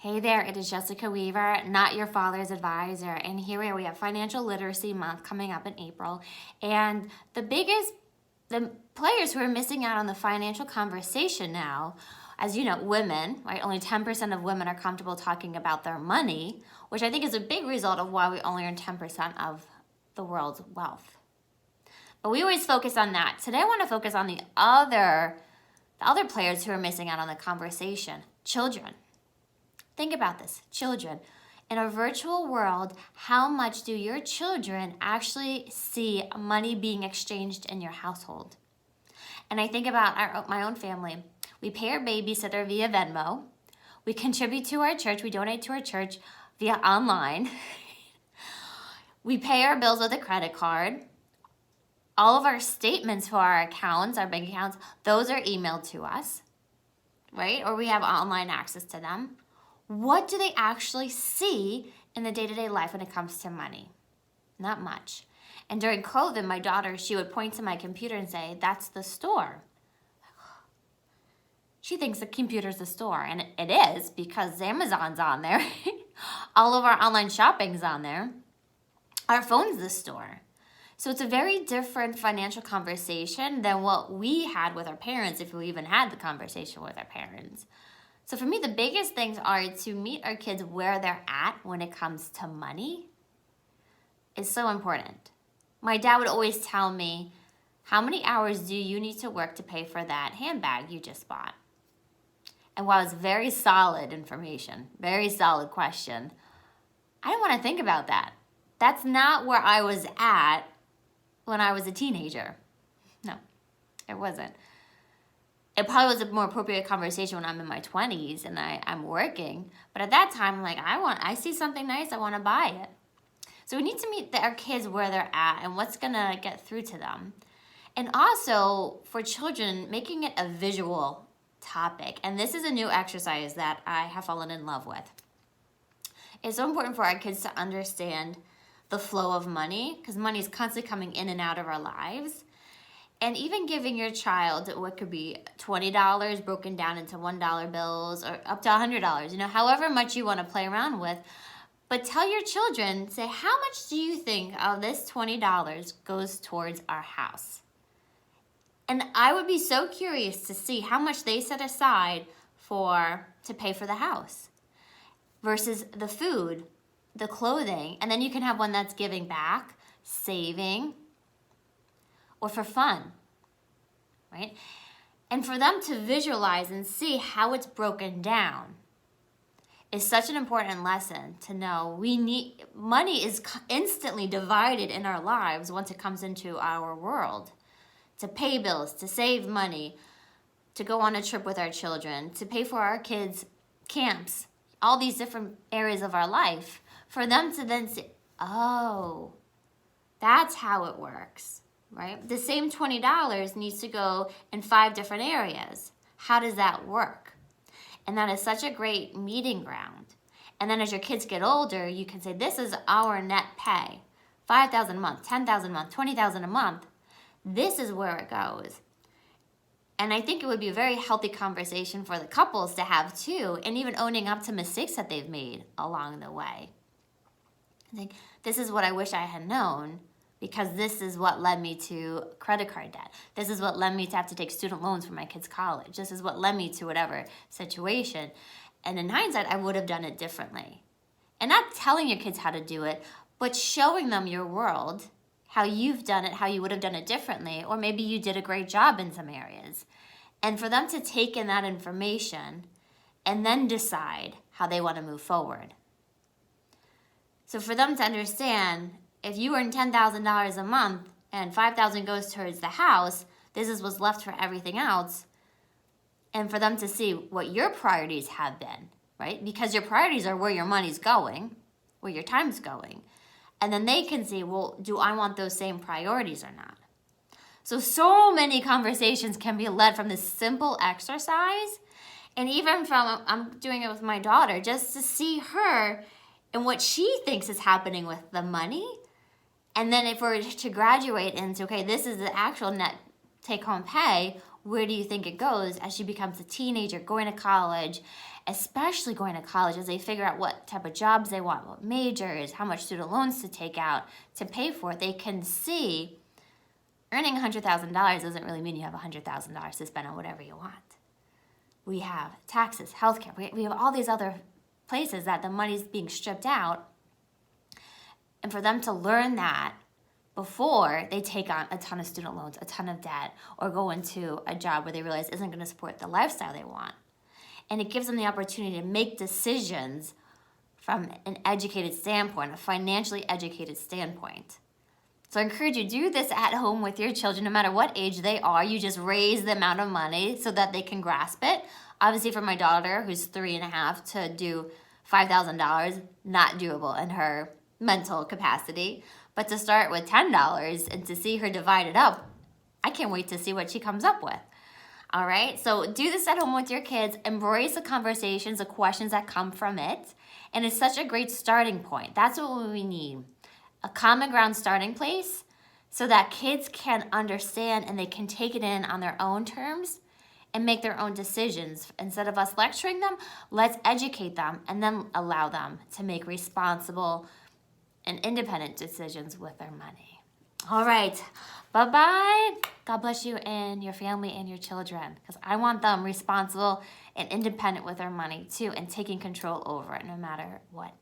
Hey there, it is Jessica Weaver, not your father's advisor. And here we have Financial Literacy Month coming up in April. And the players who are missing out on the financial conversation now, as you know, women, right? Only 10% of women are comfortable talking about their money, which I think is a big result of why we only earn 10% of the world's wealth. But we always focus on that. Today I want to focus on the other players who are missing out on the conversation, children. Think about this, children. In a virtual world, how much do your children actually see money being exchanged in your household? And I think about my own family. We pay our babysitter via Venmo. We contribute to our church. We donate to our church via online. We pay our bills with a credit card. All of our statements for our accounts, our bank accounts, those are emailed to us, right? Or we have online access to them. What do they actually see in the day-to-day life when it comes to money? Not much. And during COVID, my daughter, she would point to my computer and say, "That's the store." She thinks the computer's the store, and it is because Amazon's on there. All of our online shopping's on there. Our phone's the store. So it's a very different financial conversation than what we had with our parents, if we even had the conversation with our parents. So for me, the biggest things are to meet our kids where they're at when it comes to money is so important. My dad would always tell me, how many hours do you need to work to pay for that handbag you just bought? And while it's very solid information, very solid question, I didn't want to think about that. That's not where I was at when I was a teenager. No, it wasn't. It probably was a more appropriate conversation when I'm in my 20s and I'm working. But at that time, I'm like, I see something nice, I want to buy it. So we need to meet our kids where they're at and what's going to get through to them. And also, for children, making it a visual topic. And this is a new exercise that I have fallen in love with. It's so important for our kids to understand the flow of money, because money is constantly coming in and out of our lives. And even giving your child what could be $20 broken down into $1 bills or up to $100, however much you want to play around with. But tell your children, say, how much do you think of this $20 goes towards our house? And I would be so curious to see how much they set aside to pay for the house versus the food, the clothing. And then you can have one that's giving back, saving, or for fun, right? And for them to visualize and see how it's broken down is such an important lesson to know. Money is instantly divided in our lives once it comes into our world. To pay bills, to save money, to go on a trip with our children, to pay for our kids' camps, all these different areas of our life, for them to then say, oh, that's how it works. Right? The same $20 needs to go in 5 different areas. How does that work? And that is such a great meeting ground. And then as your kids get older, you can say, this is our net pay. $5,000 a month, $10,000 a month, $20,000 a month. This is where it goes. And I think it would be a very healthy conversation for the couples to have too, and even owning up to mistakes that they've made along the way. I think this is what I wish I had known, because this is what led me to credit card debt. This is what led me to have to take student loans for my kids' college. This is what led me to whatever situation. And in hindsight, I would have done it differently. And not telling your kids how to do it, but showing them your world, how you've done it, how you would have done it differently, or maybe you did a great job in some areas. And for them to take in that information and then decide how they want to move forward. So for them to understand, if you earn $10,000 a month and $5,000 goes towards the house, this is what's left for everything else. And for them to see what your priorities have been, right? Because your priorities are where your money's going, where your time's going. And then they can see, well, do I want those same priorities or not? So many conversations can be led from this simple exercise. And even I'm doing it with my daughter, just to see her and what she thinks is happening with the money. And then if we're to graduate into, okay, this is the actual net take-home pay, where do you think it goes as she becomes a teenager, going to college, especially going to college as they figure out what type of jobs they want, what majors, how much student loans to take out to pay for it. They can see earning $100,000 doesn't really mean you have $100,000 to spend on whatever you want. We have taxes, healthcare. We have all these other places that the money's being stripped out. And for them to learn that before they take on a ton of student loans, a ton of debt, or go into a job where they realize isn't going to support the lifestyle they want. And it gives them the opportunity to make decisions from an educated standpoint, a financially educated standpoint. So I encourage you, do this at home with your children, no matter what age they are. You just raise the amount of money so that they can grasp it. Obviously for my daughter, who's 3.5, to do $5,000, not doable in her mental capacity. But to start with $10 and to see her divide it up, I can't wait to see what she comes up with. All right, so do this at home with your kids. Embrace the conversations, the questions that come from it. And it's such a great starting point. That's what we need. A common ground starting place so that kids can understand and they can take it in on their own terms and make their own decisions. Instead of us lecturing them, let's educate them and then allow them to make responsible and independent decisions with their money. All right, bye-bye. God bless you and your family and your children, because I want them responsible and independent with their money too and taking control over it no matter what.